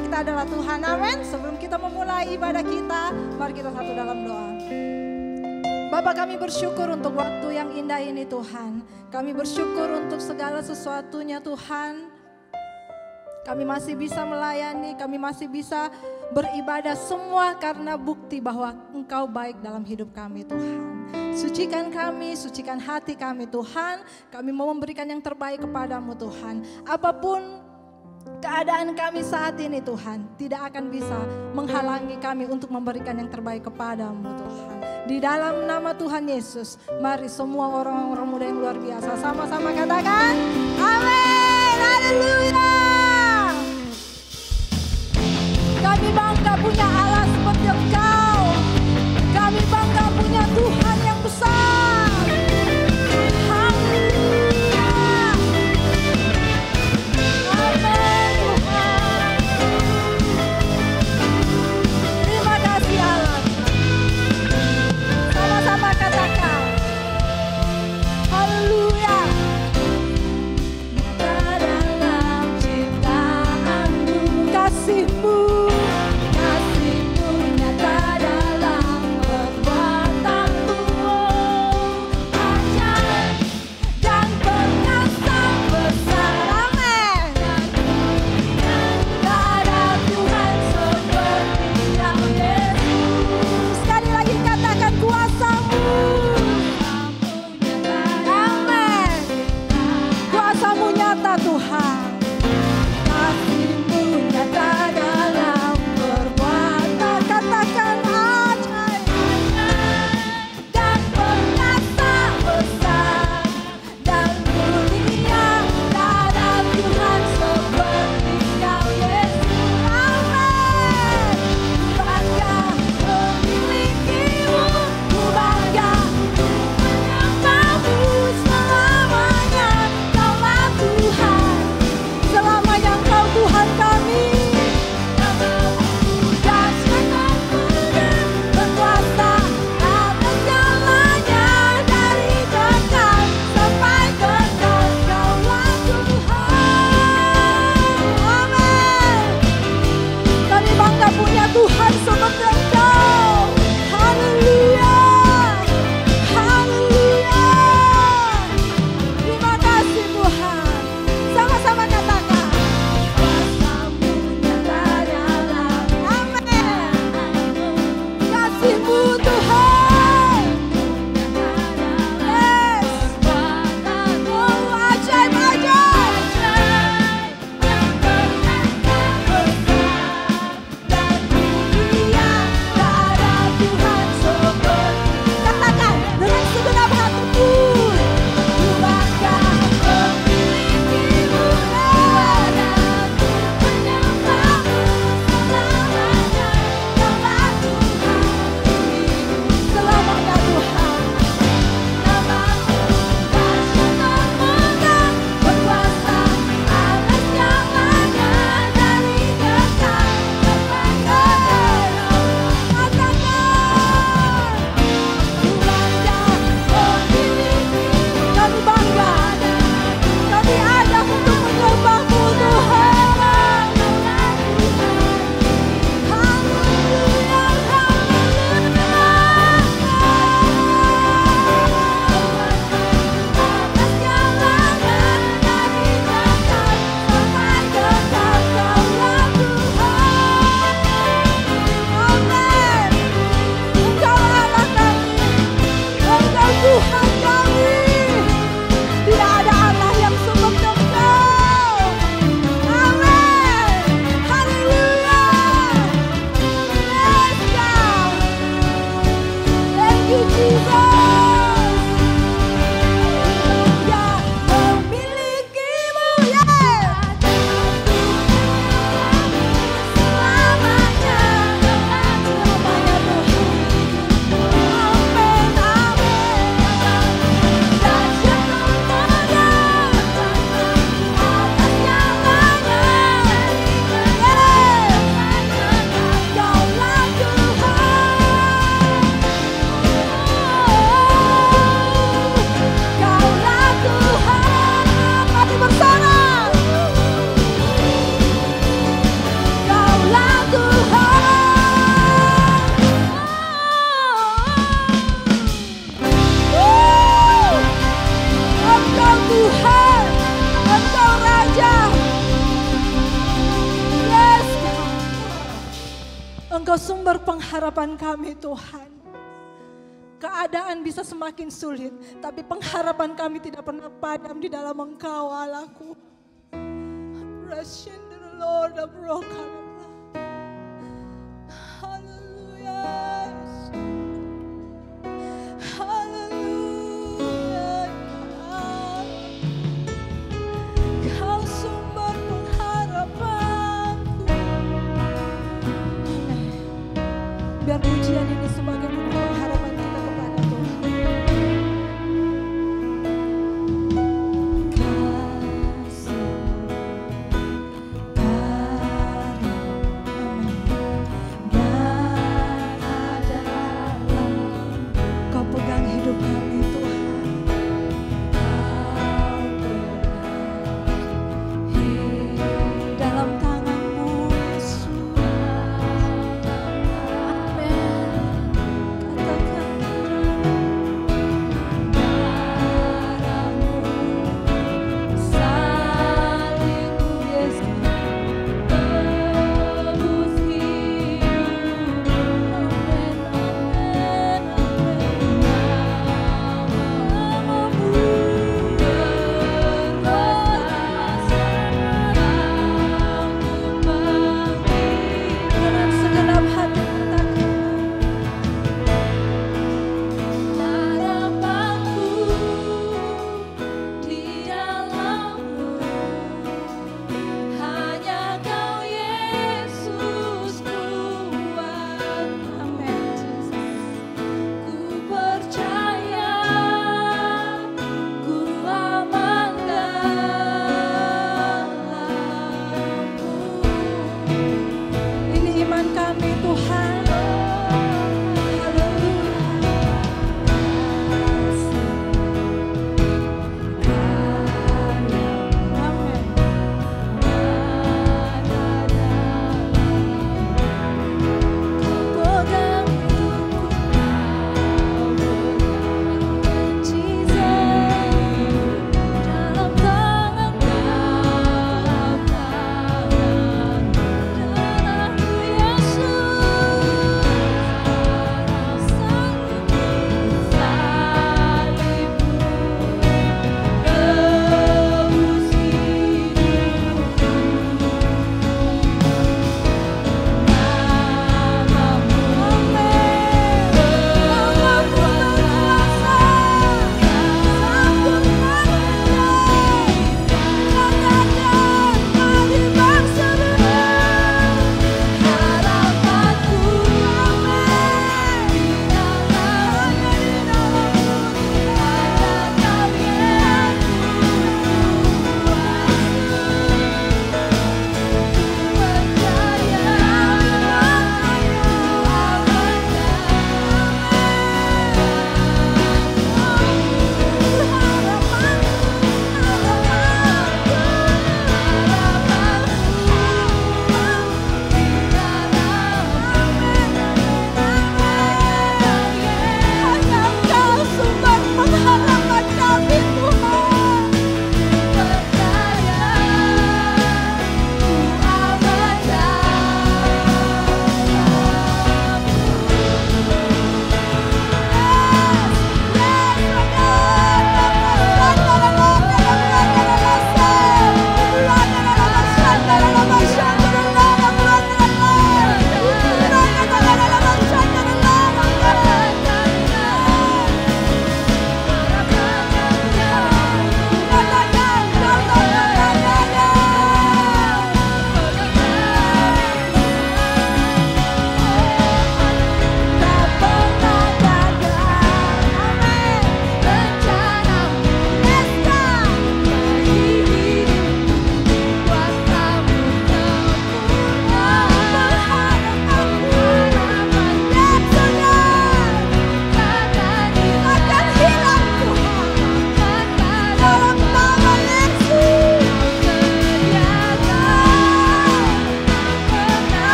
kita adalah Tuhan. Amin. Sebelum kita memulai ibadah kita, mari kita satu dalam doa. Bapa, kami bersyukur untuk waktu yang indah ini Tuhan. Kami bersyukur untuk segala sesuatunya Tuhan. Kami masih bisa melayani, kami masih bisa beribadah semua karena bukti bahwa Engkau baik dalam hidup kami Tuhan. Sucikan kami, sucikan hati kami Tuhan. Kami mau memberikan yang terbaik kepadamu Tuhan. Apapun keadaan kami saat ini Tuhan, tidak akan bisa menghalangi kami untuk memberikan yang terbaik kepadamu Tuhan. Di dalam nama Tuhan Yesus, mari semua orang-orang muda yang luar biasa sama-sama katakan amin, haleluya. Kami bangga punya Allah seperti Engkau. Kami bangga punya Tuhan yang besar. Haleluya. Amin Tuhan. Terima kasih Allah. Sama-sama katakan haleluya. Nyata dalam ciptaanmu, kasihmu nyata Engkau sumber pengharapan kami Tuhan. Keadaan bisa semakin sulit, tapi pengharapan kami tidak pernah padam di dalam Engkau Allahku. Praise the Lord of broken. Hallelujah. Hallelujah. Kau sumber pengharapanku. Biar pujian ini sebagai bukti pengharapan kita kepada Tuhan. Kasih, karuniamu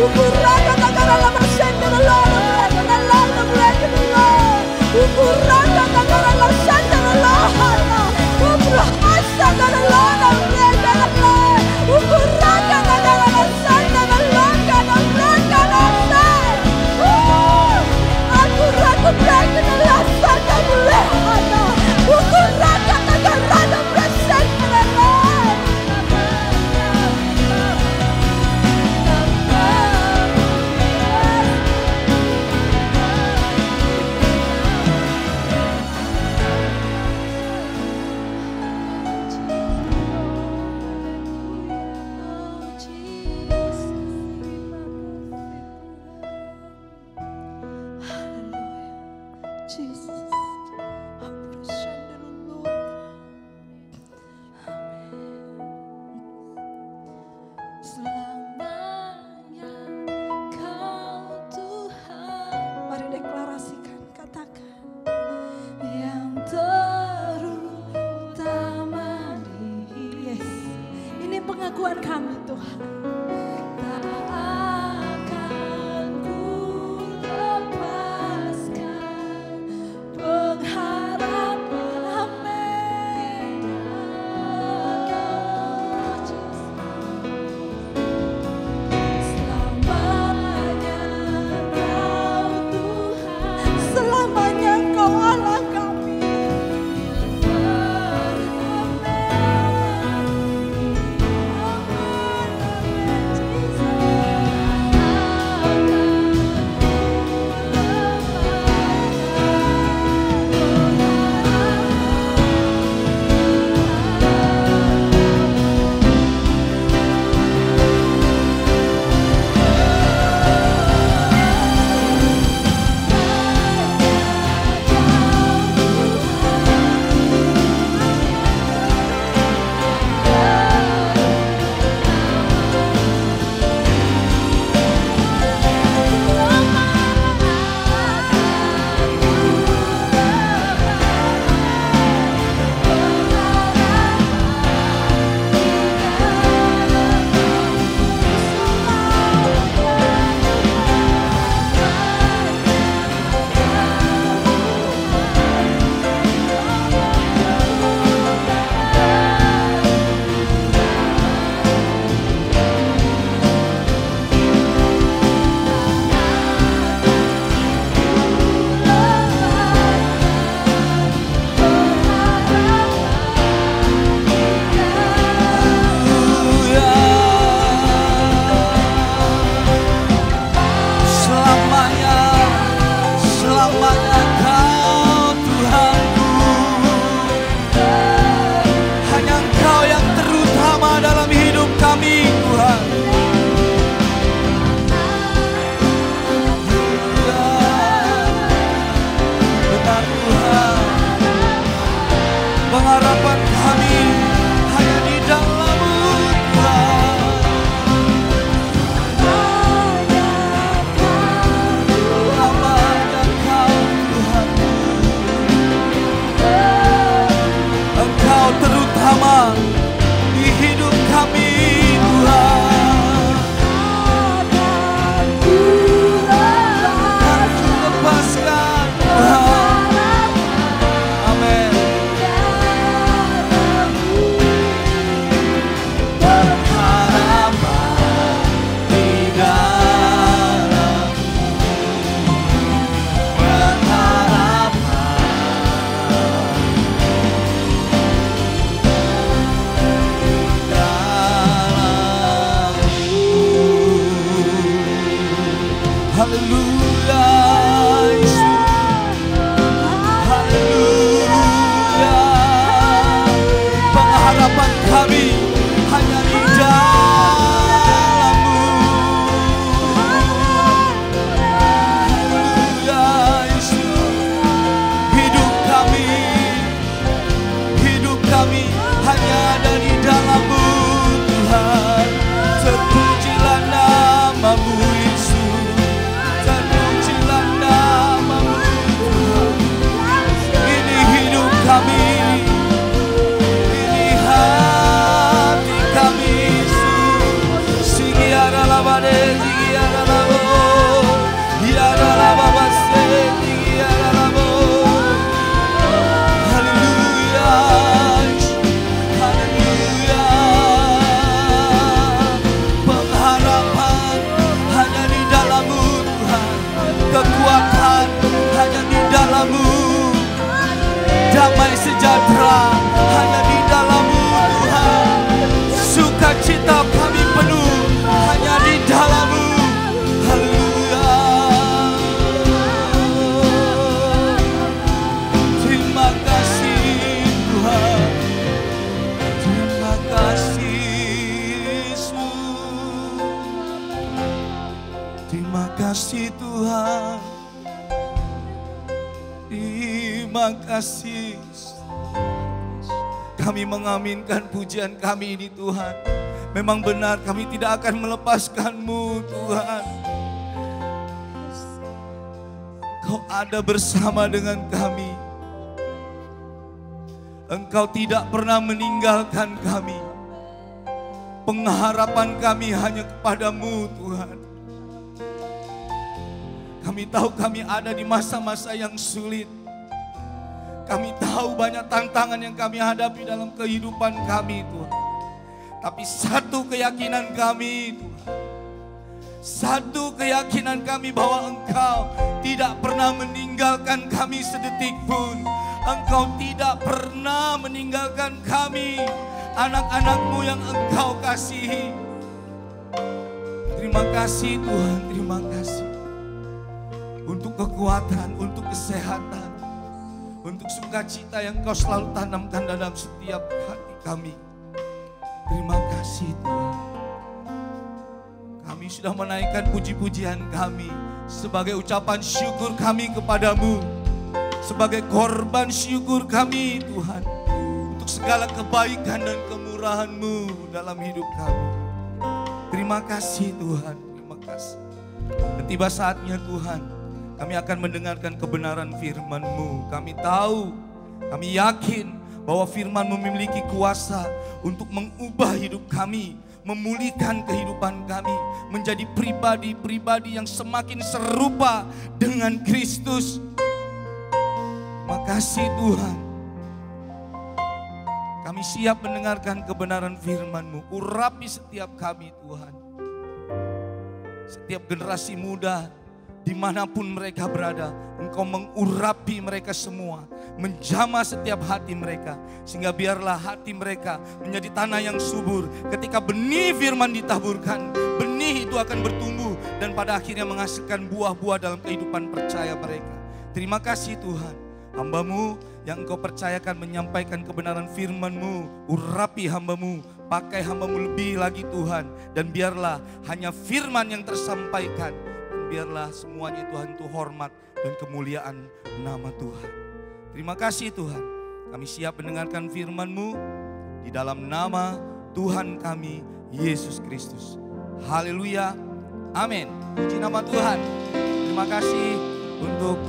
Ukuraka takara la masende la lora breka na lora breka na lora. Ukuraka takara la sende la lora. Ukuraka takara la lora breka na lora. Ukuraka takara la sende la lora na breka na lora. Ukuraka breka na la sende la lora. Ukuraka takara la breka na lora. Pengakuan kami Tuhan. Tak akan ku lepaskan pengharapan. Amin. Selamanya Kau Tuhan, selamanya Kau Allah kami. Pengharapan kami hanya di dalam-Mu Tuhan. Lamanya Kau Tuhan, Engkau terutama di hidup kami Tuhan. Takkan ku lepaskan Tuhan. Amin. Haleluya, haleluya. Pengharapan kami hanya di dalam-Mu. Haleluya, Yesus. Hidup kami hanya ada di dalam-Mu Tuhan. Terpujilah nama-Mu Yesus. Kami, ini hati kami, Yesus. Sigiara labade, sigiara sejahtera hanya di dalam-Mu Tuhan. Sukacita kami penuh hanya di dalam-Mu. Haleluya. Terima kasih Tuhan. Terima kasih Yesus. Terima kasih Tuhan. Terima kasih. Kami mengaminkan pujian kami ini Tuhan. Memang benar kami tidak akan melepaskan-Mu Tuhan. Kau ada bersama dengan kami. Engkau tidak pernah meninggalkan kami. Pengharapan kami hanya kepada-Mu Tuhan. Kami tahu kami ada di masa-masa yang sulit. Kami tahu banyak tantangan yang kami hadapi dalam kehidupan kami Tuhan. Tapi satu keyakinan kami Tuhan. Satu keyakinan kami bahwa Engkau tidak pernah meninggalkan kami sedetik pun. Engkau tidak pernah meninggalkan kami, anak-anak-Mu yang Engkau kasihi. Terima kasih Tuhan, terima kasih. Untuk kekuatan, untuk kesehatan, untuk sukacita yang Kau selalu tanamkan dalam setiap hati kami. Terima kasih Tuhan. Kami sudah menaikkan puji-pujian kami sebagai ucapan syukur kami kepada-Mu. Sebagai korban syukur kami Tuhan. Untuk segala kebaikan dan kemurahan-Mu dalam hidup kami. Terima kasih Tuhan, terima kasih. Dan tiba saatnya Tuhan, kami akan mendengarkan kebenaran firman-Mu. Kami tahu, kami yakin bahwa firman-Mu memiliki kuasa untuk mengubah hidup kami, memulihkan kehidupan kami, menjadi pribadi-pribadi yang semakin serupa dengan Kristus. Terima kasih Tuhan. Kami siap mendengarkan kebenaran firman-Mu. Urapi setiap kami Tuhan. Setiap generasi muda, dimanapun mereka berada, Engkau mengurapi mereka semua, menjamah setiap hati mereka, sehingga biarlah hati mereka menjadi tanah yang subur. Ketika benih firman ditaburkan, benih itu akan bertumbuh dan pada akhirnya menghasilkan buah-buah dalam kehidupan percaya mereka. Terima kasih Tuhan, hamba-Mu yang Engkau percayakan menyampaikan kebenaran firman-Mu. Urapi hamba-Mu, pakai hamba-Mu lebih lagi Tuhan, dan biarlah hanya firman yang tersampaikan. Biarlah semuanya Tuhan itu hormat dan kemuliaan nama Tuhan. Terima kasih Tuhan. Kami siap mendengarkan firman-Mu di dalam nama Tuhan kami, Yesus Kristus. Haleluya. Amin. Puji nama Tuhan. Terima kasih untuk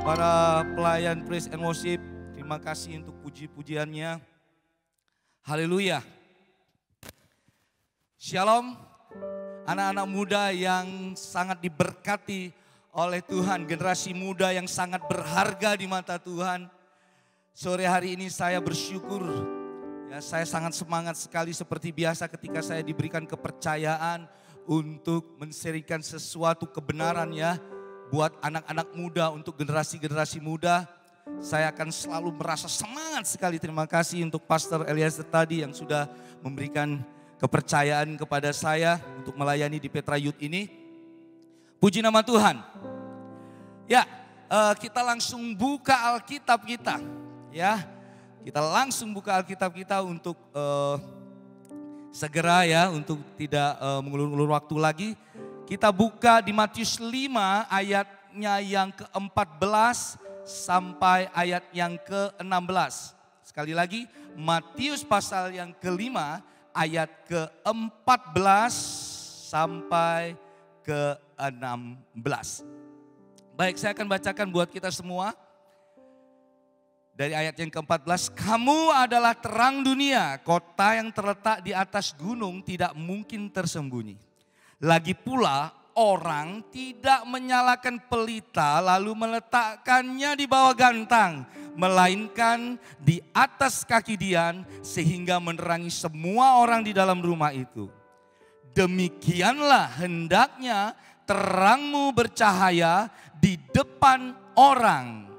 para pelayan praise and worship. Terima kasih untuk puji-pujiannya. Haleluya. Shalom. Anak-anak muda yang sangat diberkati oleh Tuhan, generasi muda yang sangat berharga di mata Tuhan. Sore hari ini saya bersyukur, ya saya sangat semangat sekali seperti biasa ketika saya diberikan kepercayaan untuk menserikan sesuatu kebenaran ya buat anak-anak muda, untuk generasi-generasi muda. Saya akan selalu merasa semangat sekali. Terima kasih untuk Pastor Eliezer tadi yang sudah memberikan kepercayaan kepada saya untuk melayani di Petra Youth ini. Puji nama Tuhan. Ya, kita langsung buka Alkitab kita. Ya, kita langsung buka Alkitab kita untuk segera ya, untuk tidak mengulur-ulur waktu lagi. Kita buka di Matius 5 ayatnya yang ke-14 sampai ayat yang ke-16. Sekali lagi, Matius pasal yang ke-5 ayat ke-14 sampai ke-16. Baik, saya akan bacakan buat kita semua. Dari ayat yang ke-14, kamu adalah terang dunia, kota yang terletak di atas gunung tidak mungkin tersembunyi. Lagi pula orang tidak menyalakan pelita lalu meletakkannya di bawah gantang, melainkan di atas kaki dian sehingga menerangi semua orang di dalam rumah itu. Demikianlah hendaknya terangmu bercahaya di depan orang,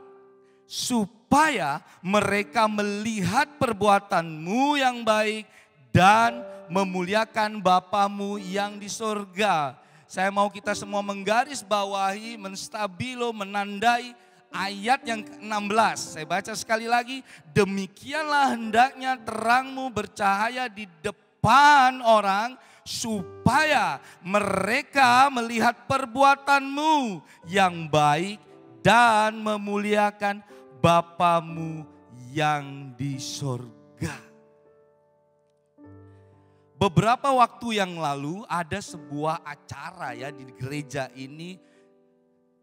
supaya supaya mereka melihat perbuatanmu yang baik dan memuliakan Bapamu yang di sorga. Saya mau kita semua menggarisbawahi, menstabilo, menandai ayat yang ke-16. Saya baca sekali lagi. Demikianlah hendaknya terangmu bercahaya di depan orang, supaya mereka melihat perbuatanmu yang baik dan memuliakan Bapamu yang di sorga. Beberapa waktu yang lalu ada sebuah acara ya di gereja ini.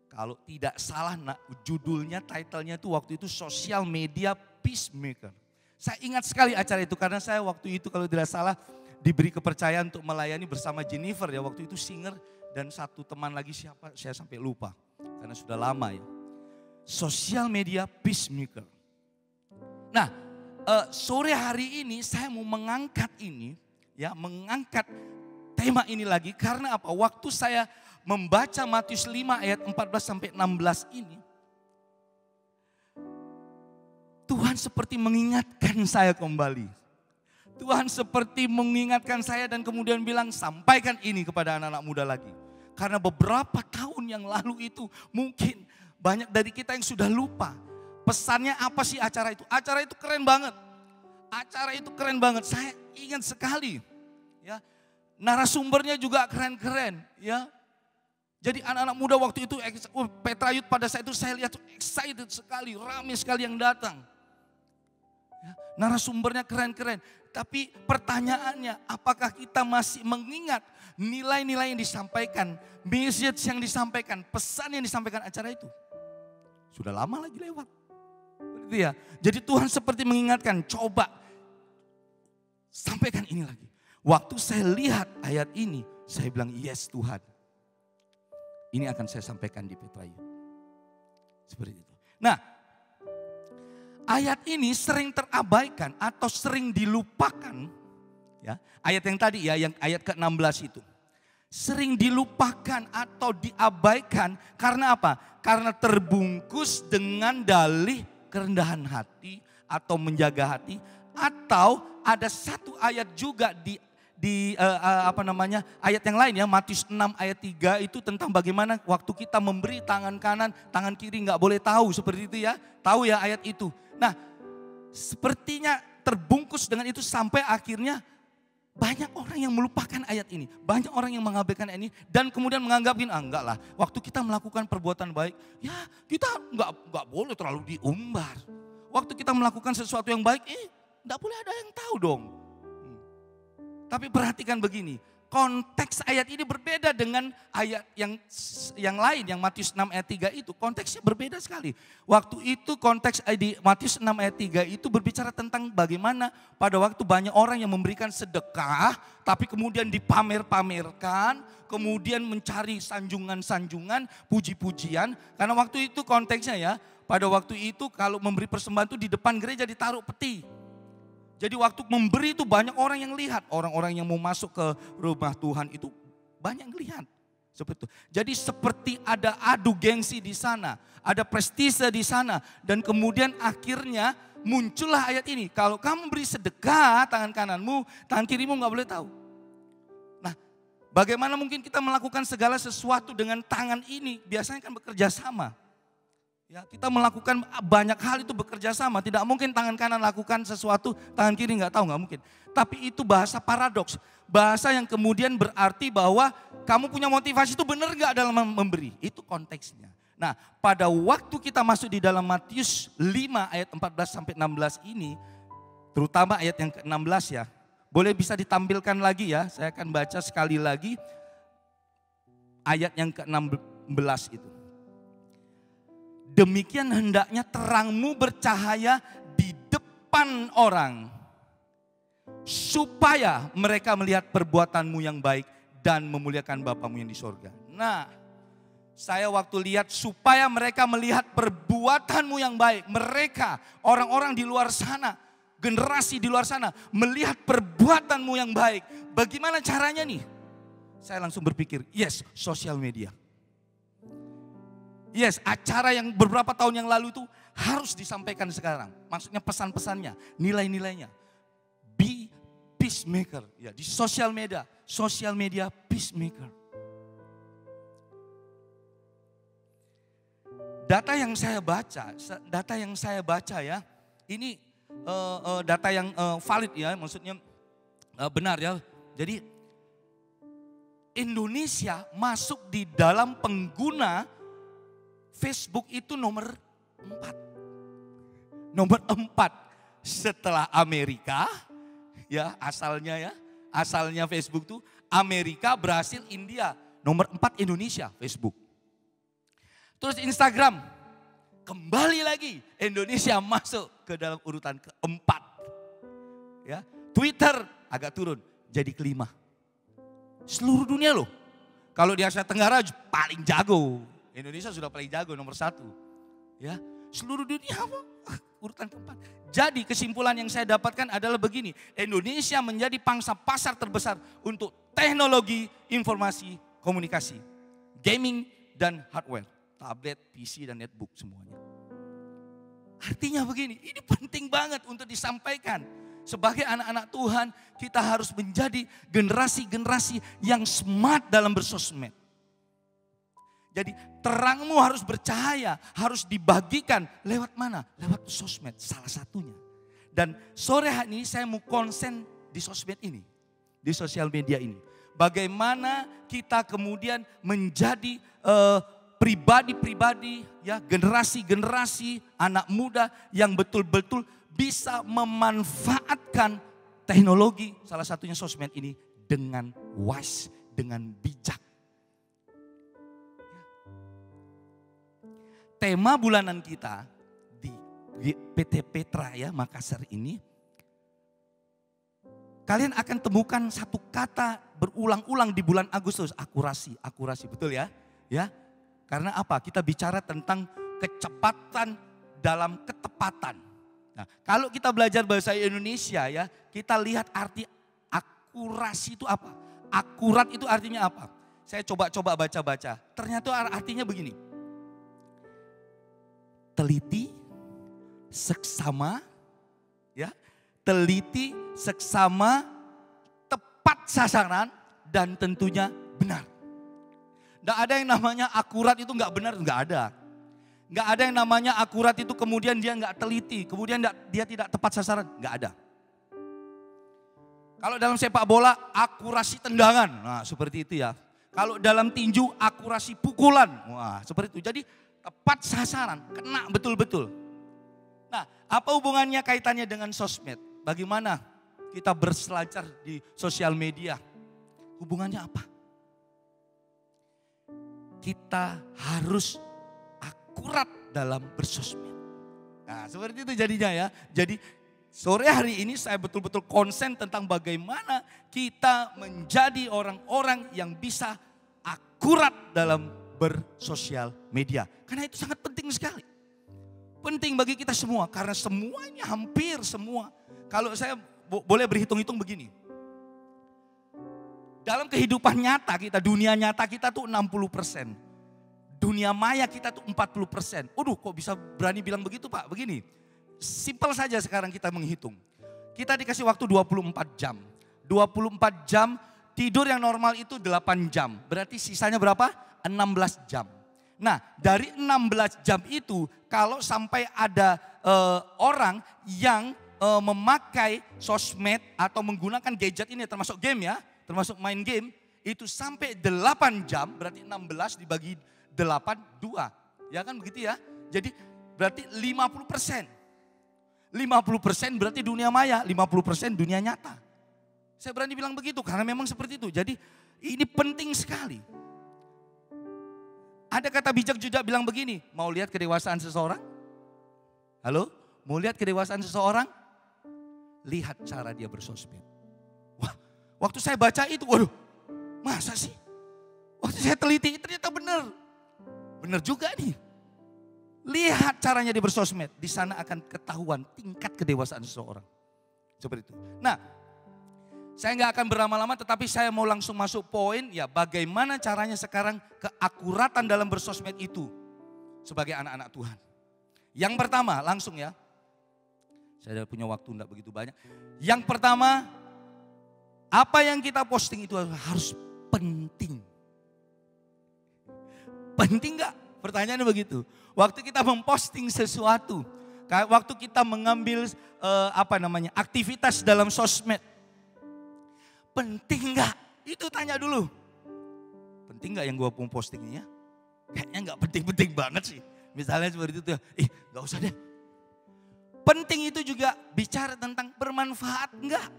Kalau tidak salah judulnya, titlenya itu waktu itu Social Media Peacemaker. Saya ingat sekali acara itu karena saya waktu itu kalau tidak salah diberi kepercayaan untuk melayani bersama Jennifer ya. Waktu itu singer dan satu teman lagi siapa saya sampai lupa karena sudah lama ya. Social Media Peacemaker. Nah sore hari ini saya mau mengangkat ini ya, mengangkat tema ini lagi karena apa? Waktu saya membaca Matius 5 ayat 14 sampai 16 ini, Tuhan seperti mengingatkan saya kembali. Tuhan seperti mengingatkan saya dan kemudian bilang sampaikan ini kepada anak-anak muda lagi. Karena beberapa tahun yang lalu itu mungkin banyak dari kita yang sudah lupa. Pesannya apa sih acara itu? Acara itu keren banget. Acara itu keren banget. Saya ingat sekali. Ya, narasumbernya juga keren-keren. Ya, jadi anak-anak muda waktu itu, Petrayut pada saat itu saya lihat excited sekali, ramai sekali yang datang. Ya, narasumbernya keren-keren. Tapi pertanyaannya, apakah kita masih mengingat nilai-nilai yang disampaikan, message yang disampaikan, pesan yang disampaikan acara itu? Sudah lama lagi lewat. Begitu ya. Jadi Tuhan seperti mengingatkan, coba sampaikan ini lagi. Waktu saya lihat ayat ini, saya bilang yes Tuhan. Ini akan saya sampaikan di Petrayut. Seperti itu. Nah, ayat ini sering terabaikan atau sering dilupakan. Ya, ayat yang tadi ya, yang ayat ke-16 itu. Sering dilupakan atau diabaikan karena apa? Karena terbungkus dengan dalih kerendahan hati atau menjaga hati. Atau ada satu ayat juga di ayat yang lain ya, Matius 6 ayat 3 itu tentang bagaimana waktu kita memberi tangan kanan, tangan kiri nggak boleh tahu, seperti itu ya. Tahu ya ayat itu. Nah, sepertinya terbungkus dengan itu sampai akhirnya banyak orang yang melupakan ayat ini. Banyak orang yang mengabaikan ayat ini dan kemudian menganggap enggak lah, waktu kita melakukan perbuatan baik, ya kita nggak boleh terlalu diumbar. Waktu kita melakukan sesuatu yang baik, nggak boleh ada yang tahu dong. Tapi perhatikan begini, konteks ayat ini berbeda dengan ayat yang lain, yang Matius 6 ayat 3 itu. Konteksnya berbeda sekali. Waktu itu konteks di Matius 6 ayat 3 itu berbicara tentang bagaimana pada waktu banyak orang yang memberikan sedekah, tapi kemudian dipamer-pamerkan, kemudian mencari sanjungan-sanjungan, puji-pujian. Karena waktu itu konteksnya ya, pada waktu itu kalau memberi persembahan itu di depan gereja ditaruh peti. Jadi waktu memberi itu banyak orang yang lihat. Orang-orang yang mau masuk ke rumah Tuhan itu banyak yang lihat. Seperti itu. Jadi seperti ada adu gengsi di sana. Ada prestise di sana. Dan kemudian akhirnya muncullah ayat ini. Kalau kamu beri sedekah tangan kananmu, tangan kirimu gak boleh tahu. Nah, bagaimana mungkin kita melakukan segala sesuatu dengan tangan ini? Biasanya kan bekerja sama. Ya, kita melakukan banyak hal itu bekerja sama. Tidak mungkin tangan kanan lakukan sesuatu, tangan kiri nggak tahu, nggak mungkin. Tapi itu bahasa paradoks. Bahasa yang kemudian berarti bahwa kamu punya motivasi itu benar nggak dalam memberi. Itu konteksnya. Nah, pada waktu kita masuk di dalam Matius 5 ayat 14 sampai 16 ini, terutama ayat yang ke-16 ya. Boleh bisa ditampilkan lagi ya. Saya akan baca sekali lagi ayat yang ke-16 itu. Demikian hendaknya terangmu bercahaya di depan orang, supaya mereka melihat perbuatanmu yang baik dan memuliakan Bapamu yang di sorga. Nah, saya waktu lihat supaya mereka melihat perbuatanmu yang baik. Mereka, orang-orang di luar sana, generasi di luar sana, melihat perbuatanmu yang baik. Bagaimana caranya nih? Saya langsung berpikir, yes, sosial media. Yes, acara yang beberapa tahun yang lalu itu harus disampaikan sekarang. Maksudnya pesan-pesannya, nilai-nilainya. Be peacemaker. Ya, di sosial media peacemaker. Data yang saya baca ya, ini data yang valid ya, maksudnya benar ya. Jadi Indonesia masuk di dalam pengguna Facebook itu nomor 4. Nomor 4 setelah Amerika, ya asalnya Facebook tuh Amerika, Brasil, India. Nomor 4 Indonesia Facebook. Terus Instagram, kembali lagi Indonesia masuk ke dalam urutan keempat. Ya, Twitter agak turun jadi kelima. Seluruh dunia loh. Kalau di Asia Tenggara paling jago. Indonesia sudah paling jago nomor 1. Ya, seluruh dunia apa? Urutan keempat. Jadi kesimpulan yang saya dapatkan adalah begini. Indonesia menjadi pangsa pasar terbesar untuk teknologi, informasi, komunikasi, gaming dan hardware. Tablet, PC dan netbook semuanya. Artinya begini, ini penting banget untuk disampaikan. Sebagai anak-anak Tuhan, kita harus menjadi generasi-generasi yang smart dalam bersosmed. Jadi terangmu harus bercahaya, harus dibagikan lewat mana? Lewat sosmed, salah satunya. Dan sore hari ini saya mau konsen di sosmed ini, di sosial media ini. Bagaimana kita kemudian menjadi pribadi-pribadi, ya generasi-generasi anak muda yang betul-betul bisa memanfaatkan teknologi, salah satunya sosmed ini dengan wise, dengan bijak. Tema bulanan kita di PT Petra ya Makassar ini, kalian akan temukan satu kata berulang-ulang di bulan Agustus, akurasi, betul ya? Ya, karena apa? Kita bicara tentang kecepatan dalam ketepatan. Nah, kalau kita belajar bahasa Indonesia ya, kita lihat arti akurasi itu apa? Akurat itu artinya apa? Saya coba baca-baca. Ternyata artinya begini. Teliti, seksama, ya, teliti, seksama, tepat sasaran, dan tentunya benar. Nggak ada yang namanya akurat itu nggak benar, nggak ada. Nggak ada yang namanya akurat itu kemudian dia nggak teliti, kemudian dia tidak tepat sasaran, nggak ada. Kalau dalam sepak bola, akurasi tendangan, nah seperti itu ya. Kalau dalam tinju, akurasi pukulan, wah seperti itu. Jadi tepat sasaran, kena betul-betul. Nah, apa hubungannya kaitannya dengan sosmed? Bagaimana kita berselancar di sosial media? Hubungannya apa? Kita harus akurat dalam bersosmed. Nah, seperti itu jadinya ya. Jadi sore hari ini saya betul-betul konsen tentang bagaimana kita menjadi orang-orang yang bisa akurat dalam bersosial media. Karena itu sangat penting sekali. Penting bagi kita semua. Karena semuanya, hampir semua. Kalau saya boleh berhitung-hitung begini. Dalam kehidupan nyata kita, dunia nyata kita tuh 60%. Dunia maya kita tuh 40%. Waduh kok bisa berani bilang begitu Pak? Begini, simpel saja sekarang kita menghitung. Kita dikasih waktu 24 jam. 24 jam, tidur yang normal itu 8 jam. Berarti sisanya berapa? 16 jam. Nah dari 16 jam itu kalau sampai ada orang yang memakai sosmed atau menggunakan gadget ini termasuk game ya, termasuk main game, itu sampai 8 jam berarti 16 dibagi 8, 2. Ya kan begitu ya. Jadi berarti 50%. 50% berarti dunia maya, 50% dunia nyata. Saya berani bilang begitu karena memang seperti itu. Jadi ini penting sekali. Ada kata bijak juga bilang begini, mau lihat kedewasaan seseorang? Halo? Mau lihat kedewasaan seseorang? Lihat cara dia bersosmed. Wah, waktu saya baca itu, waduh, masa sih? Waktu saya teliti, ternyata benar. Benar juga nih. Lihat caranya dia bersosmed, di sana akan ketahuan tingkat kedewasaan seseorang. Seperti itu. Nah, saya nggak akan berlama-lama tetapi saya mau langsung masuk poin ya bagaimana caranya sekarang keakuratan dalam bersosmed itu. sebagai anak-anak Tuhan. Yang pertama, langsung ya. Saya punya waktu enggak begitu banyak. Yang pertama, apa yang kita posting itu harus penting. Penting enggak? Pertanyaannya begitu. Waktu kita memposting sesuatu, waktu kita mengambil aktivitas dalam sosmed, penting enggak? Itu tanya dulu. Penting enggak yang gue posting ini ya? Kayaknya enggak penting-penting banget sih. Misalnya seperti itu ya, enggak usah deh. Penting itu juga bicara tentang bermanfaat enggak?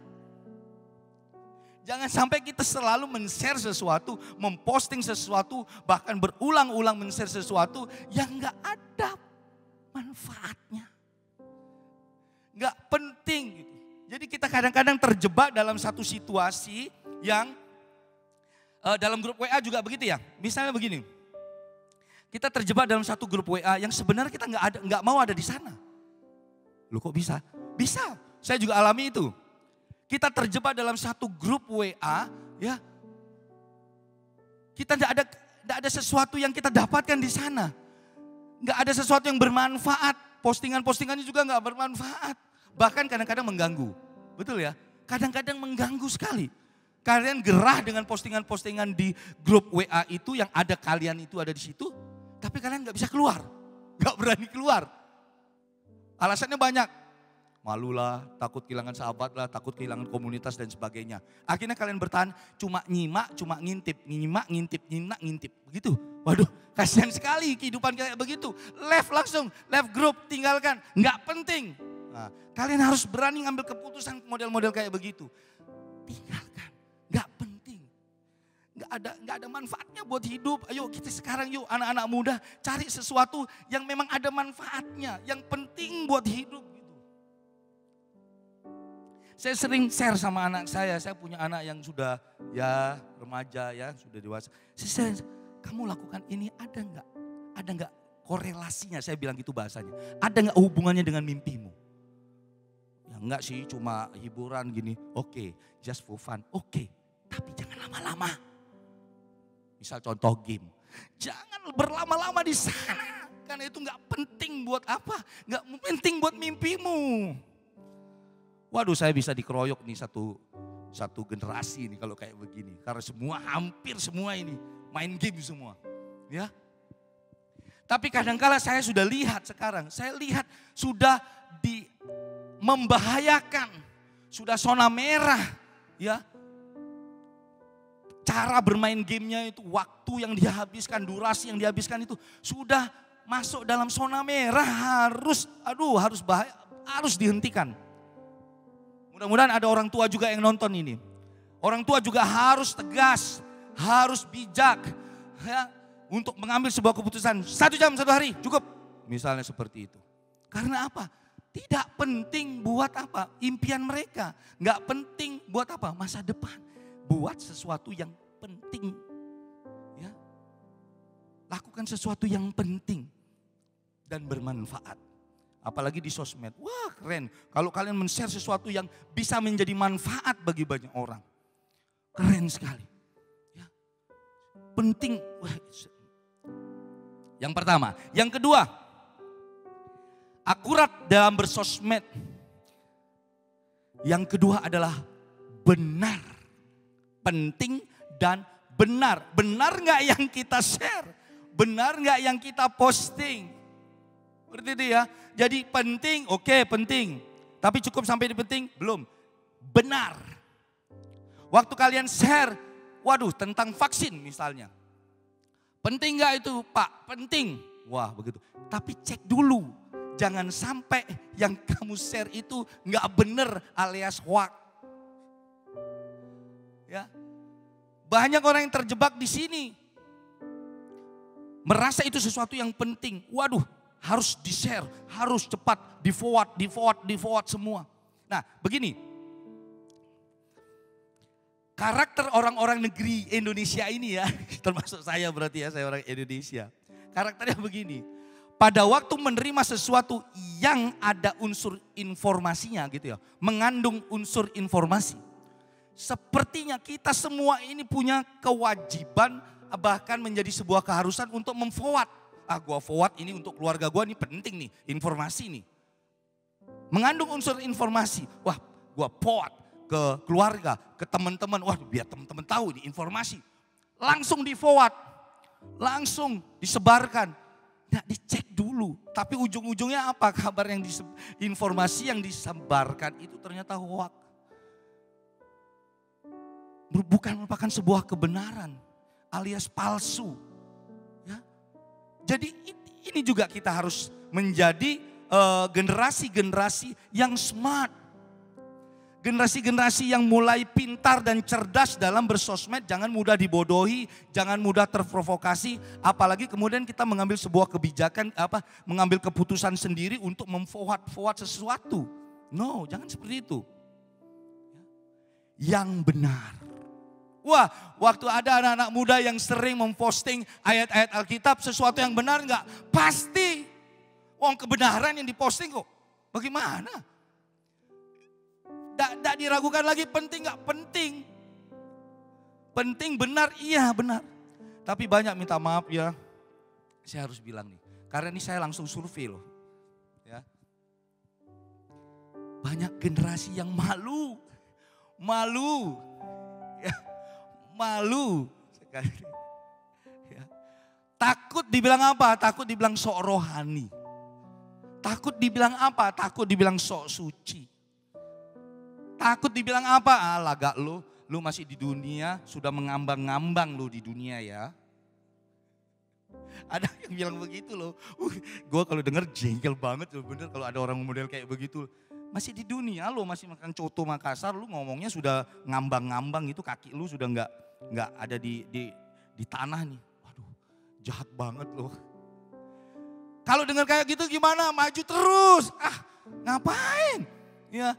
Jangan sampai kita selalu men-share sesuatu, memposting sesuatu, bahkan berulang-ulang men-share sesuatu yang enggak ada manfaatnya. Enggak penting gitu. Jadi kita kadang-kadang terjebak dalam satu situasi yang dalam grup WA juga begitu ya. Misalnya begini, kita terjebak dalam satu grup WA yang sebenarnya kita nggak mau ada di sana. Loh kok bisa? Bisa. Saya juga alami itu. Kita terjebak dalam satu grup WA, ya. Kita nggak ada sesuatu yang kita dapatkan di sana. Nggak ada sesuatu yang bermanfaat. Postingan-postingannya juga nggak bermanfaat. Bahkan kadang-kadang mengganggu. Betul ya? Kadang-kadang mengganggu sekali. Kalian gerah dengan postingan-postingan di grup WA itu yang ada kalian itu ada di situ. Tapi kalian nggak bisa keluar. Nggak berani keluar. Alasannya banyak. Malu lah, takut kehilangan sahabat lah, takut kehilangan komunitas dan sebagainya. Akhirnya kalian bertahan cuma nyimak, cuma ngintip. Nyimak, ngintip, nyimak, ngintip. Begitu. Waduh, kasihan sekali kehidupan kayak begitu. Left langsung, left group, tinggalkan. Nggak penting. Nah, kalian harus berani ngambil keputusan model-model kayak begitu. Tinggalkan. Nggak penting. Nggak ada manfaatnya buat hidup. Ayo kita sekarang yuk anak-anak muda cari sesuatu yang memang ada manfaatnya. Yang penting buat hidup. Saya sering share sama anak saya punya anak yang sudah ya remaja ya, sudah dewasa. Saya kamu lakukan ini ada nggak korelasinya, saya bilang gitu bahasanya. Ada nggak hubungannya dengan mimpimu? Ya enggak sih, cuma hiburan gini. Oke, just for fun. Oke, tapi jangan lama-lama. Misal contoh game. Jangan berlama-lama di sana. Karena itu nggak penting buat apa? Nggak penting buat mimpimu. Waduh, saya bisa dikeroyok nih satu generasi nih kalau kayak begini. Karena hampir semua ini main game semua. Ya. Tapi kadangkala saya sudah lihat sekarang, saya lihat sudah membahayakan, sudah zona merah, ya. Cara bermain gamenya itu, waktu yang dihabiskan, durasi yang dihabiskan itu sudah masuk dalam zona merah, harus bahaya, harus dihentikan. Mudah-mudahan ada orang tua juga yang nonton ini. Orang tua juga harus tegas, harus bijak, ya, untuk mengambil sebuah keputusan. 1 jam 1 hari cukup, misalnya seperti itu. Karena apa? Tidak penting buat apa? Impian mereka. Nggak penting buat apa? Masa depan. Buat sesuatu yang penting. Ya. Lakukan sesuatu yang penting dan bermanfaat. Apalagi di sosmed. Wah keren. Kalau kalian men-share sesuatu yang bisa menjadi manfaat bagi banyak orang. Keren sekali. Ya. Penting. Wah. Yang pertama. Yang kedua. Akurat dalam bersosmed. Yang kedua adalah benar. Penting dan benar. Benar gak yang kita share? Benar gak yang kita posting? Seperti itu ya. Jadi penting, oke penting. Tapi cukup sampai di penting? Belum. Benar. Waktu kalian share, waduh tentang vaksin misalnya. Penting gak itu Pak? Penting. Wah begitu. Tapi cek dulu. Jangan sampai yang kamu share itu gak benar alias hoax. Ya. Banyak orang yang terjebak di sini. Merasa itu sesuatu yang penting. Waduh. Harus di-share, harus cepat, di-forward semua. Nah begini, karakter orang-orang negeri Indonesia ini ya, termasuk saya berarti ya, saya orang Indonesia. Karakternya begini, pada waktu menerima sesuatu yang ada unsur informasinya gitu ya, mengandung unsur informasi. Sepertinya kita semua ini punya kewajiban, bahkan menjadi sebuah keharusan untuk Gua forward ini untuk keluarga gua, nih penting nih, informasi nih. Mengandung unsur informasi. Wah, gua forward ke keluarga, ke teman-teman. Wah, biar teman-teman tahu ini informasi. Langsung di forward, langsung disebarkan. Nggak dicek dulu, tapi ujung-ujungnya apa kabar yang informasi yang disebarkan itu ternyata hoax. Bukan merupakan sebuah kebenaran alias palsu. Ya. Jadi ini juga kita harus menjadi generasi-generasi yang smart. Generasi-generasi yang mulai pintar dan cerdas dalam bersosmed, jangan mudah dibodohi, jangan mudah terprovokasi, apalagi kemudian kita mengambil sebuah kebijakan, mengambil keputusan sendiri untuk memforward sesuatu. No, jangan seperti itu. Yang benar. Wah, waktu ada anak-anak muda yang sering memposting ayat-ayat Alkitab, sesuatu yang benar enggak? Pasti. Wong kebenaran yang diposting kok. Bagaimana? Tidak diragukan lagi, penting gak penting. Penting benar, iya benar. Tapi banyak minta maaf ya. Saya harus bilang nih, karena ini saya langsung survei loh. Ya. Banyak generasi yang malu. Malu. Ya, malu. Ya. Takut dibilang apa? Takut dibilang sok rohani. Takut dibilang apa? Takut dibilang sok suci. Takut dibilang apa? Lagak lu masih di dunia, sudah mengambang-ngambang lu di dunia ya. Ada yang bilang begitu loh. Gue kalau denger jengkel banget loh, bener kalau ada orang model kayak begitu. Masih di dunia lo, masih makan coto Makassar, lu ngomongnya sudah ngambang-ngambang, itu kaki lu sudah nggak ada di tanah nih. Waduh, jahat banget loh. Kalau dengar kayak gitu gimana? Maju terus. Ngapain? Ya.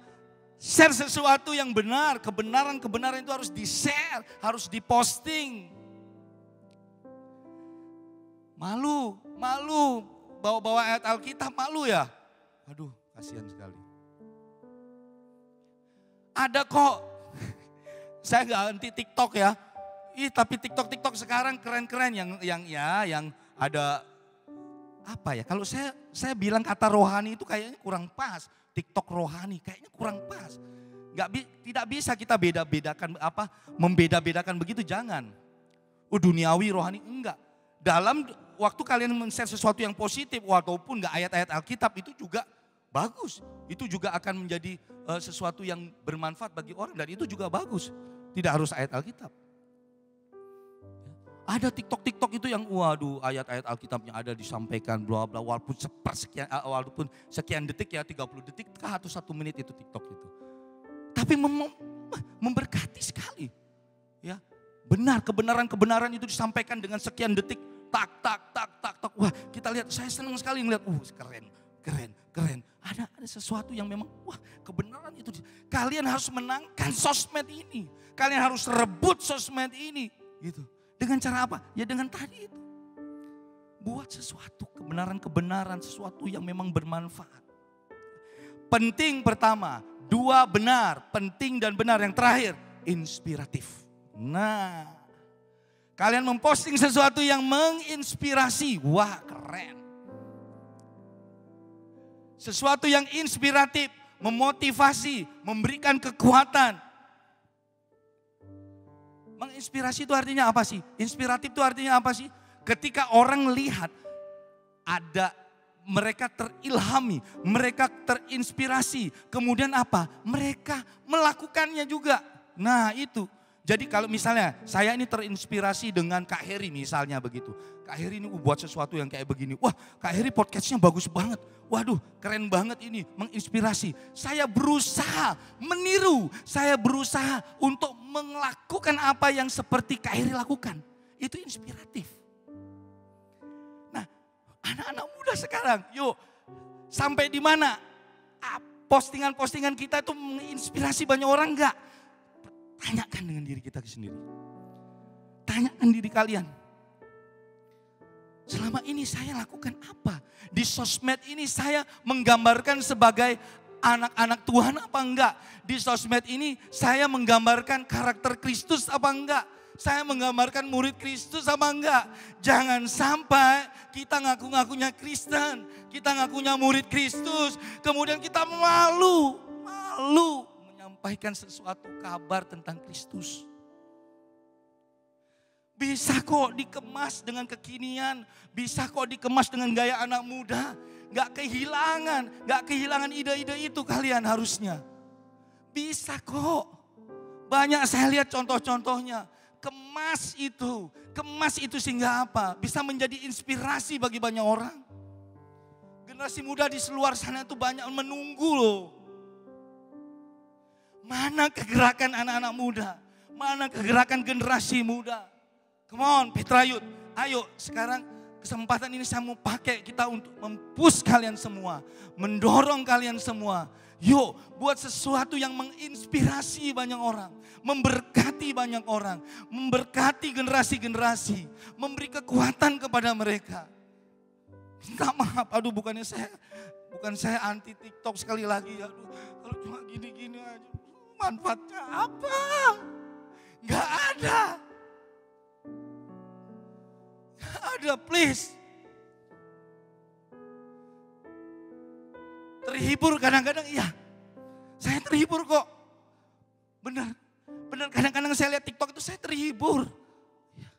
Share sesuatu yang benar, kebenaran-kebenaran itu harus di-share, harus diposting. Malu, bawa-bawa ayat Alkitab malu ya. Aduh, kasihan sekali. Ada kok, saya nggak anti TikTok ya. Tapi TikTok sekarang keren-keren yang ada apa ya? Kalau saya bilang kata rohani itu kayaknya kurang pas. TikTok rohani kayaknya kurang pas. Tidak bisa kita membeda-bedakan begitu, jangan. Duniawi rohani enggak. Dalam waktu kalian men-share sesuatu yang positif walaupun enggak ayat-ayat Alkitab itu juga bagus. Itu juga akan menjadi sesuatu yang bermanfaat bagi orang dan itu juga bagus. Tidak harus ayat Alkitab. Ada TikTok itu yang ayat-ayat Alkitabnya ada disampaikan bla bla walaupun sekian detik ya, 30 detik atau 1 menit itu TikTok itu. Tapi memberkati sekali. Ya. Benar, kebenaran itu disampaikan dengan sekian detik, tak. Wah, kita lihat, saya senang sekali ngeliat, keren. Ada sesuatu yang memang kebenaran itu. Kalian harus menangkan sosmed ini. Kalian harus rebut sosmed ini, gitu. Dengan cara apa? Ya dengan tadi itu. Buat sesuatu kebenaran-kebenaran, sesuatu yang memang bermanfaat. Penting pertama, 2 benar, penting dan benar. Yang terakhir, inspiratif. Nah, kalian memposting sesuatu yang menginspirasi. Wah, keren. Sesuatu yang inspiratif, memotivasi, memberikan kekuatan. Menginspirasi itu artinya apa sih? Inspiratif itu artinya apa sih? Ketika orang lihat mereka terilhami, mereka terinspirasi. Kemudian apa? Mereka melakukannya juga. Nah itu. Jadi kalau misalnya saya ini terinspirasi dengan Kak Heri misalnya begitu. Kak Heri ini buat sesuatu yang kayak begini. Wah, Kak Heri podcastnya bagus banget. Waduh, keren banget ini, menginspirasi. Saya berusaha meniru, saya berusaha untuk melakukan apa yang seperti Kak Heri lakukan. Itu inspiratif. Nah, anak-anak muda sekarang, yuk sampai di mana? Postingan-postingan kita itu menginspirasi banyak orang enggak? Tanyakan dengan diri kita sendiri. Tanyakan diri kalian. Selama ini saya lakukan apa? Di sosmed ini saya menggambarkan sebagai anak-anak Tuhan apa enggak? Di sosmed ini saya menggambarkan karakter Kristus apa enggak? Saya menggambarkan murid Kristus sama enggak? Jangan sampai kita ngaku-ngakunya Kristen, kita ngakunya murid Kristus, kemudian kita malu menyampaikan sesuatu kabar tentang Kristus. Bisa kok dikemas dengan kekinian, bisa kok dikemas dengan gaya anak muda. Gak kehilangan ide-ide itu kalian harusnya. Bisa kok. Banyak saya lihat contoh-contohnya. Kemas itu sehingga apa? Bisa menjadi inspirasi bagi banyak orang. Generasi muda di luar sana itu banyak menunggu loh. Mana kegerakan anak-anak muda? Mana kegerakan generasi muda? Come on Petrayut, ayo sekarang kesempatan ini saya mau pakai kita untuk mempush kalian semua. Mendorong kalian semua. Yuk buat sesuatu yang menginspirasi banyak orang. Memberkati banyak orang. Memberkati generasi-generasi. Memberi kekuatan kepada mereka. Minta maaf, aduh bukan saya anti TikTok sekali lagi. Aduh kalau cuma gini-gini aja. Manfaatnya apa? Gak ada. Ada, please. Terhibur kadang-kadang, iya. Saya terhibur kok. Benar kadang-kadang saya lihat TikTok itu saya terhibur. Ya.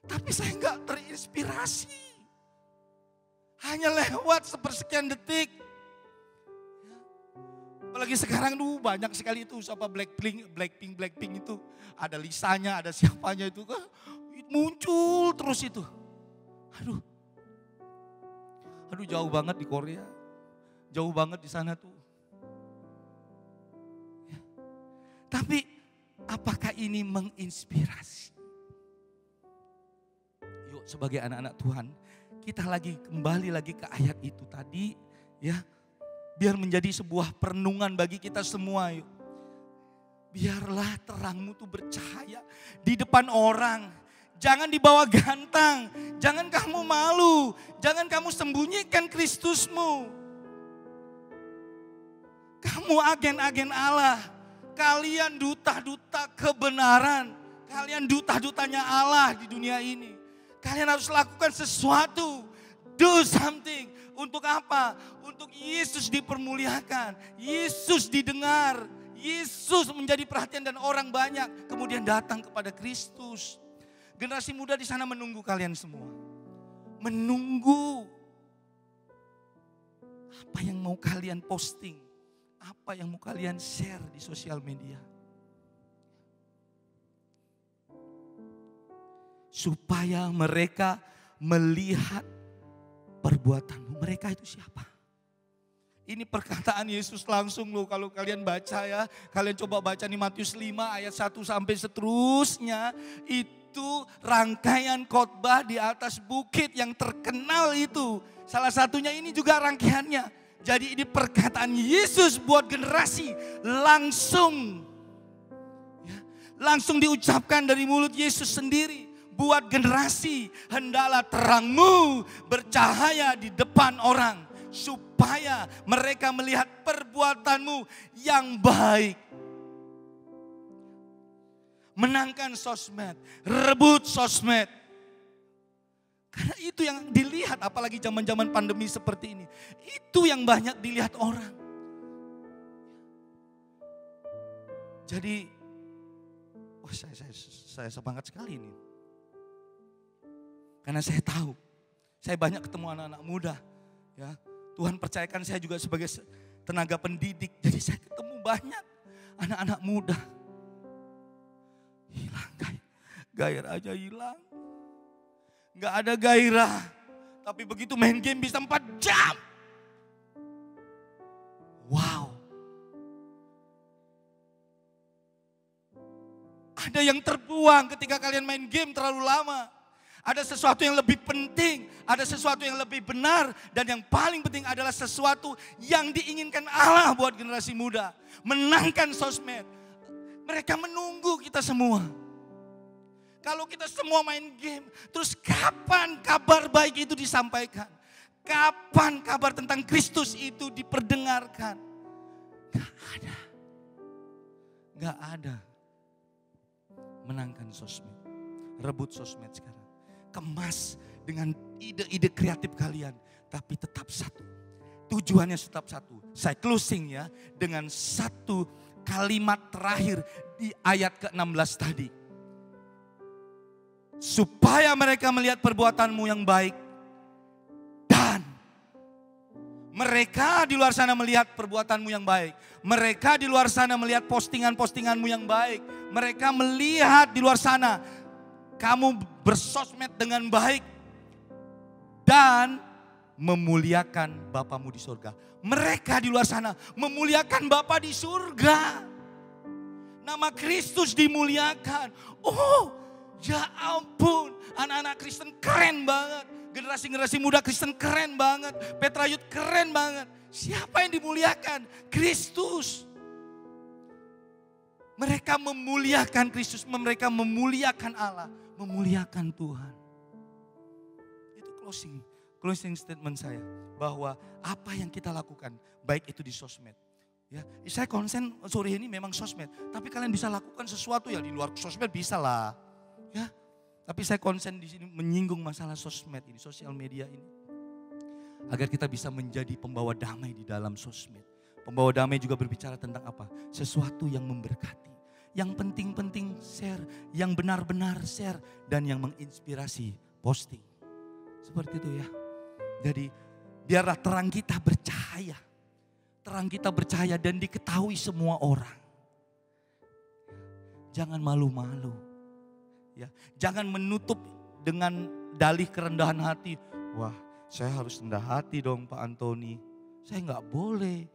Tapi saya enggak terinspirasi. Hanya lewat sepersekian detik. Ya. Apalagi sekarang banyak sekali itu siapa Blackpink itu. Ada Lisanya, ada siapanya itu kan. Muncul terus itu. Aduh jauh banget di Korea. Jauh banget di sana tuh. Ya. Tapi apakah ini menginspirasi? Yuk sebagai anak-anak Tuhan, kita kembali lagi ke ayat itu tadi ya. Biar menjadi sebuah perenungan bagi kita semua yuk. Biarlah terangmu tuh bercahaya di depan orang. Jangan dibawa gantang, jangan kamu malu, jangan kamu sembunyikan Kristusmu. Kamu agen-agen Allah, kalian duta-duta kebenaran, kalian duta-dutanya Allah di dunia ini. Kalian harus lakukan sesuatu, do something. Untuk apa? Untuk Yesus dipermuliakan, Yesus didengar, Yesus menjadi perhatian dan orang banyak kemudian datang kepada Kristus. Generasi muda di sana menunggu kalian semua. Menunggu. Apa yang mau kalian posting? Apa yang mau kalian share di sosial media? Supaya mereka melihat perbuatanmu. Mereka itu siapa? Ini perkataan Yesus langsung loh kalau kalian baca ya. Kalian coba baca nih Matius 5 ayat 1 sampai seterusnya. Itu rangkaian khotbah di atas bukit yang terkenal itu. Salah satunya ini juga rangkaiannya. Jadi ini perkataan Yesus buat generasi langsung. Ya, langsung diucapkan dari mulut Yesus sendiri. Buat generasi, hendaklah terangmu bercahaya di depan orang. Supaya mereka melihat perbuatanmu yang baik. Menangkan sosmed, rebut sosmed. Karena itu yang dilihat, apalagi zaman-zaman pandemi seperti ini. Itu yang banyak dilihat orang. Jadi, saya semangat sekali ini. Karena saya tahu, saya banyak ketemu anak-anak muda. Ya, Tuhan percayakan saya juga sebagai tenaga pendidik. Jadi saya ketemu banyak anak-anak muda. Hilang gairah aja hilang. Gak ada gairah. Tapi begitu main game bisa 4 jam. Wow. Ada yang terbuang ketika kalian main game terlalu lama. Ada sesuatu yang lebih penting, ada sesuatu yang lebih benar. Dan yang paling penting adalah sesuatu yang diinginkan Allah buat generasi muda. Menangkan sosmed. Mereka menunggu kita semua. Kalau kita semua main game, terus kapan kabar baik itu disampaikan? Kapan kabar tentang Kristus itu diperdengarkan? Gak ada. Gak ada. Menangkan sosmed. rebut sosmed sekarang. Kemas dengan ide-ide kreatif kalian. Tapi tetap satu. Tujuannya tetap satu. Saya closing ya dengan satu kalimat terakhir di ayat ke-16 tadi. Supaya mereka melihat perbuatanmu yang baik. Dan mereka di luar sana melihat perbuatanmu yang baik. Mereka di luar sana melihat postingan-postinganmu yang baik. Mereka melihat di luar sana kamu bersosmed dengan baik. Dan memuliakan Bapamu di surga. Mereka di luar sana memuliakan Bapa di surga. Nama Kristus dimuliakan. Oh, ya ampun, anak-anak Kristen keren banget. Generasi-generasi muda Kristen keren banget. Petra Youth keren banget. Siapa yang dimuliakan? Kristus. Mereka memuliakan Kristus, mereka memuliakan Allah, memuliakan Tuhan. Itu closing statement saya. Bahwa apa yang kita lakukan, baik itu di sosmed. Ya, saya konsen sore ini memang sosmed. Tapi kalian bisa lakukan sesuatu ya di luar sosmed bisa lah. Ya, tapi saya konsen di sini menyinggung masalah sosmed ini, sosial media ini. Agar kita bisa menjadi pembawa damai di dalam sosmed. Pembawa damai juga berbicara tentang apa? Sesuatu yang memberkati. Yang penting-penting share, yang benar-benar share. Dan yang menginspirasi posting. Seperti itu ya. Jadi biarlah terang kita bercahaya. Terang kita bercahaya dan diketahui semua orang. Jangan malu-malu. Ya, jangan menutup dengan dalih kerendahan hati. Wah, saya harus rendah hati dong Pak Antoni. Saya nggak boleh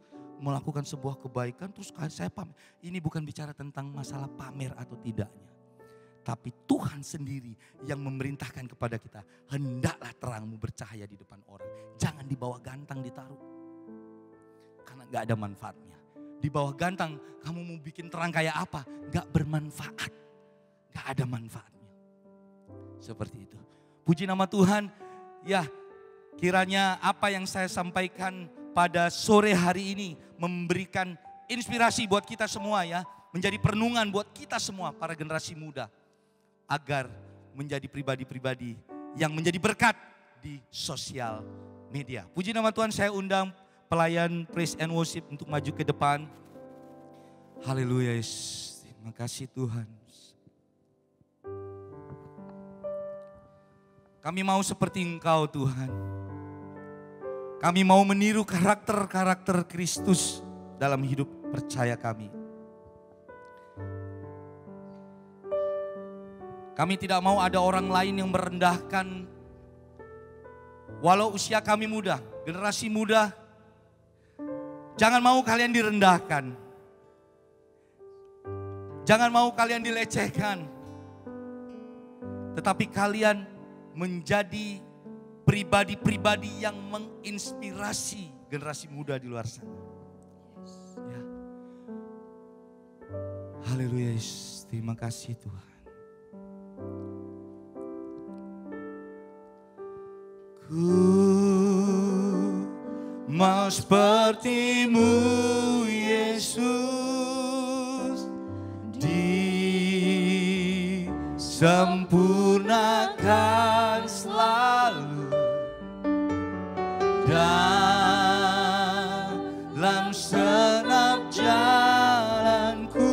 melakukan sebuah kebaikan terus saya pamer. Ini bukan bicara tentang masalah pamer atau tidaknya. Tapi Tuhan sendiri yang memerintahkan kepada kita. Hendaklah terangmu bercahaya di depan orang. Jangan di bawah gantang ditaruh. Karena gak ada manfaatnya. Di bawah gantang kamu mau bikin terang kayak apa? Gak bermanfaat. Gak ada manfaatnya. Seperti itu. Puji nama Tuhan. Ya, kiranya apa yang saya sampaikan pada sore hari ini memberikan inspirasi buat kita semua ya. Menjadi perenungan buat kita semua para generasi muda. Agar menjadi pribadi-pribadi yang menjadi berkat di sosial media. Puji nama Tuhan, saya undang pelayan praise and worship untuk maju ke depan. Haleluya, terima kasih Tuhan. Kami mau seperti Engkau Tuhan. Kami mau meniru karakter-karakter Kristus dalam hidup percaya kami. Kami tidak mau ada orang lain yang merendahkan. Walau usia kami muda, generasi muda. Jangan mau kalian direndahkan. Jangan mau kalian dilecehkan. Tetapi kalian menjadi pribadi-pribadi yang menginspirasi generasi muda di luar sana. Ya. Haleluya, terima kasih Tuhan. Ku mau seperti-Mu Yesus, disempurnakan selalu dalam senap jalanku,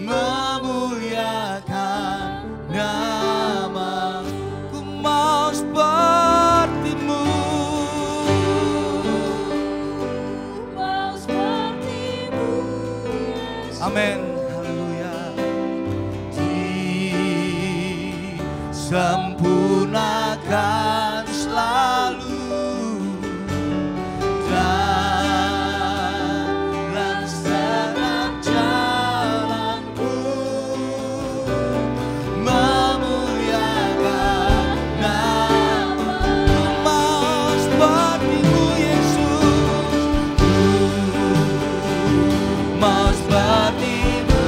memuliakan nama. Ku mau seperti-Mu. Amin, haleluya. Disempurnakan selalu dalam senap jalanku, memuliakan nama. Ku mau seperti-Mu Yesus, mau seperti-Mu,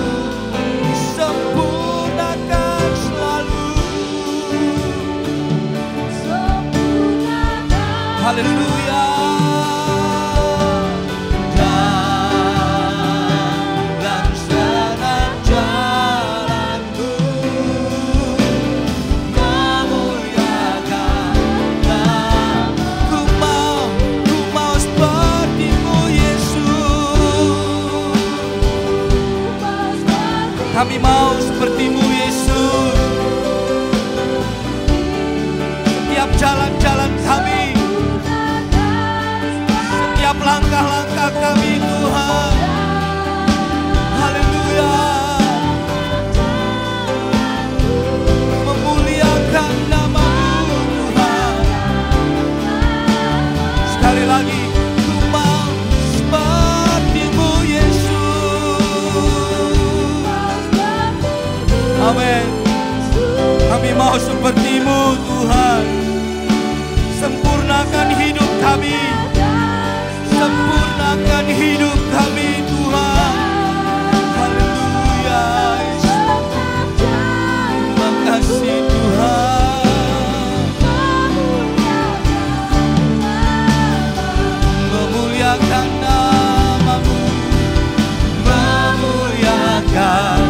disempurnakan selalu. Haleluya. Dalam senap jalanku, mau seperti-Mu Tuhan. Sempurnakan hidup kami. Sempurnakan hidup kami Tuhan. Haleluya. Terima kasih Tuhan. Memuliakan nama-Mu. Memuliakan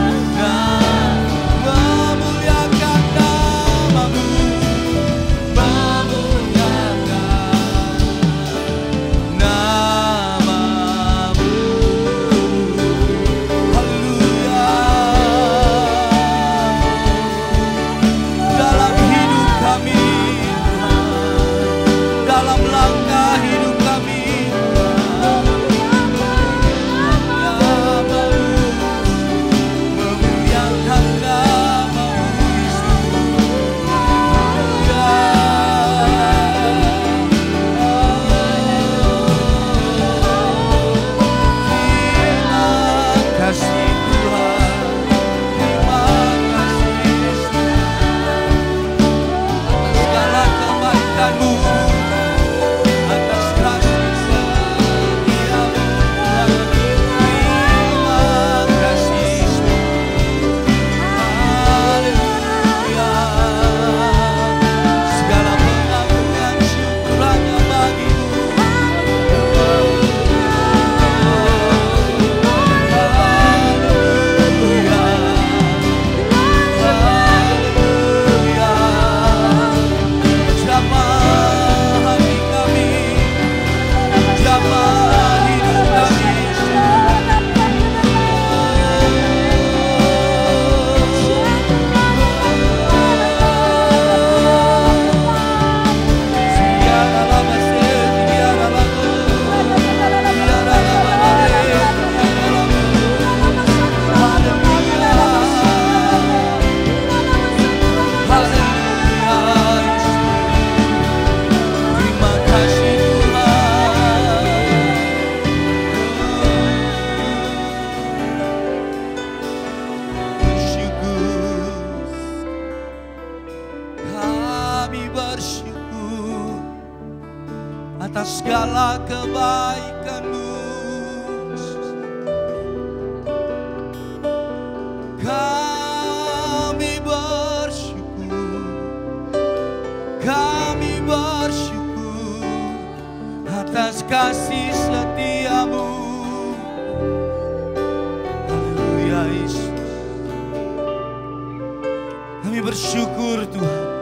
atas segala kebaikan-Mu. Kami bersyukur atas kasih setia-Mu. Haleluya Yesus. Kami bersyukur Tuhan.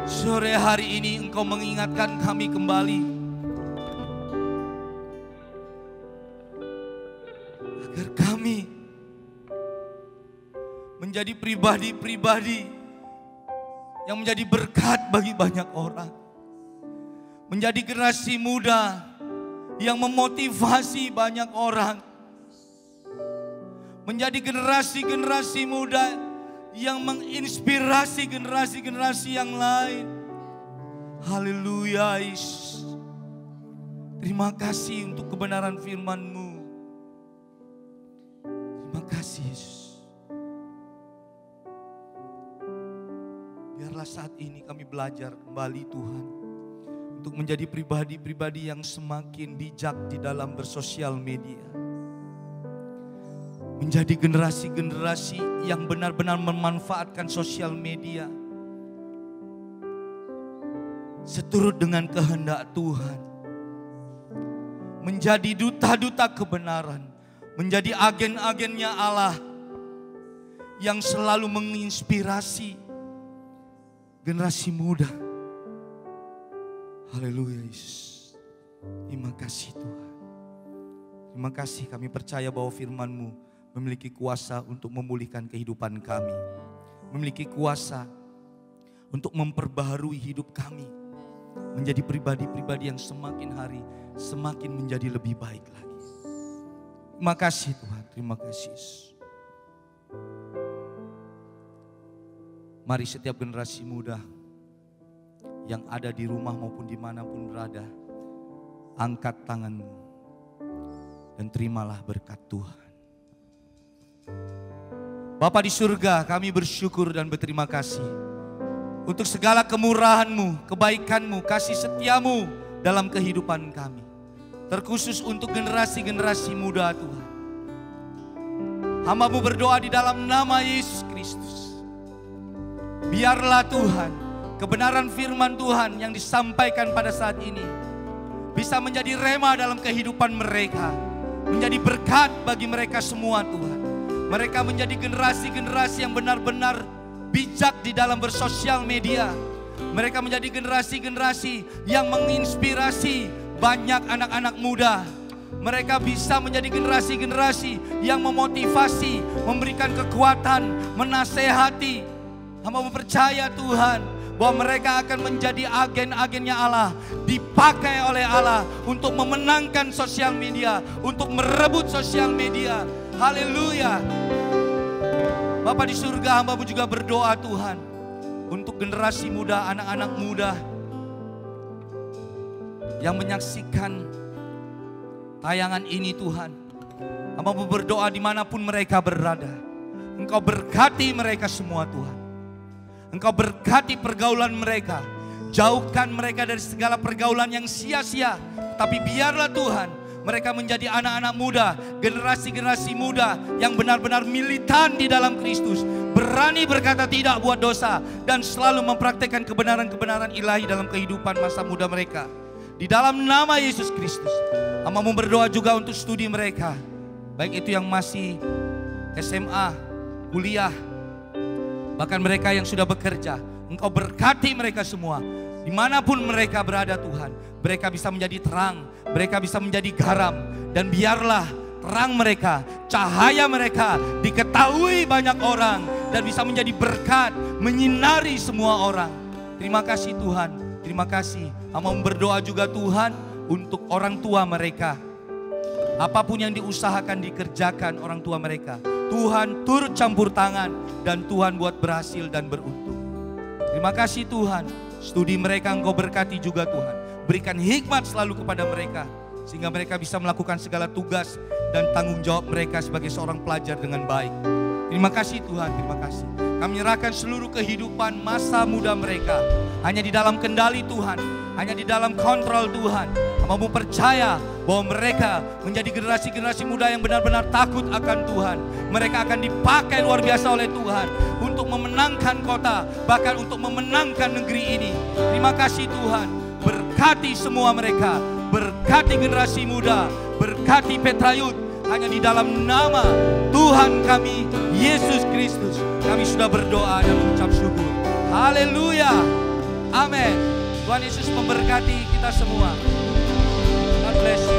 Sore hari ini Engkau mengingatkan kami kembali agar kami menjadi pribadi-pribadi yang menjadi berkat bagi banyak orang. Menjadi generasi muda yang memotivasi banyak orang. Menjadi generasi-generasi muda yang menginspirasi generasi-generasi yang lain. Haleluya Yesus. Terima kasih untuk kebenaran firman-Mu. Terima kasih Yesus. Biarlah saat ini kami belajar kembali Tuhan. Untuk menjadi pribadi-pribadi yang semakin bijak di dalam bersosial media. Menjadi generasi-generasi yang benar-benar memanfaatkan sosial media seturut dengan kehendak Tuhan. Menjadi duta-duta kebenaran. Menjadi agen-agennya Allah yang selalu menginspirasi generasi muda. Haleluya Yesus. Terima kasih Tuhan. Terima kasih, kami percaya bahwa firman-Mu memiliki kuasa untuk memulihkan kehidupan kami. Memiliki kuasa untuk memperbaharui hidup kami. Menjadi pribadi-pribadi yang semakin hari semakin menjadi lebih baik lagi. Terima kasih Tuhan, terima kasih. Mari setiap generasi muda yang ada di rumah maupun dimanapun berada, angkat tanganmu dan terimalah berkat Tuhan. Bapa di surga, kami bersyukur dan berterima kasih untuk segala kemurahan-Mu, kebaikan-Mu, kasih setia-Mu dalam kehidupan kami. Terkhusus untuk generasi-generasi muda Tuhan. Hamba-Mu berdoa di dalam nama Yesus Kristus. Biarlah Tuhan, kebenaran firman Tuhan yang disampaikan pada saat ini bisa menjadi rema dalam kehidupan mereka. Menjadi berkat bagi mereka semua Tuhan. Mereka menjadi generasi-generasi yang benar-benar bijak di dalam bersosial media. Mereka menjadi generasi-generasi yang menginspirasi banyak anak-anak muda. Mereka bisa menjadi generasi-generasi yang memotivasi, memberikan kekuatan, menasehati. Hamba percaya Tuhan bahwa mereka akan menjadi agen-agennya Allah, dipakai oleh Allah untuk memenangkan sosial media, untuk merebut sosial media. Haleluya. Bapa di surga, hamba-Mu juga berdoa Tuhan untuk generasi muda, anak-anak muda yang menyaksikan tayangan ini Tuhan. Hamba-Mu berdoa dimanapun mereka berada, Engkau berkati mereka semua Tuhan. Engkau berkati pergaulan mereka. Jauhkan mereka dari segala pergaulan yang sia-sia. Tapi biarlah Tuhan, mereka menjadi anak-anak muda, generasi-generasi muda yang benar-benar militan di dalam Kristus. Berani berkata tidak buat dosa dan selalu mempraktekkan kebenaran-kebenaran ilahi dalam kehidupan masa muda mereka. Di dalam nama Yesus Kristus, hamba-Mu berdoa juga untuk studi mereka. Baik itu yang masih SMA, kuliah, bahkan mereka yang sudah bekerja. Engkau berkati mereka semua. Dimanapun mereka berada Tuhan, mereka bisa menjadi terang, mereka bisa menjadi garam. Dan biarlah terang mereka, cahaya mereka diketahui banyak orang. Dan bisa menjadi berkat, menyinari semua orang. Terima kasih Tuhan, terima kasih. Hamba berdoa juga Tuhan untuk orang tua mereka. Apapun yang diusahakan dikerjakan orang tua mereka, Tuhan turut campur tangan dan Tuhan buat berhasil dan beruntung. Terima kasih Tuhan, studi mereka Engkau berkati juga Tuhan. Berikan hikmat selalu kepada mereka, sehingga mereka bisa melakukan segala tugas dan tanggung jawab mereka sebagai seorang pelajar dengan baik. Terima kasih Tuhan, terima kasih. Kami menyerahkan seluruh kehidupan masa muda mereka hanya di dalam kendali Tuhan, hanya di dalam kontrol Tuhan. Hamba-Mu percaya bahwa mereka menjadi generasi-generasi muda yang benar-benar takut akan Tuhan. Mereka akan dipakai luar biasa oleh Tuhan untuk memenangkan kota, bahkan untuk memenangkan negeri ini. Terima kasih Tuhan, berkati semua mereka, berkati generasi muda, berkati Petrayud. Hanya di dalam nama Tuhan kami, Yesus Kristus, kami sudah berdoa dan mengucap syukur. Haleluya, amin. Tuhan Yesus memberkati kita semua. God bless you.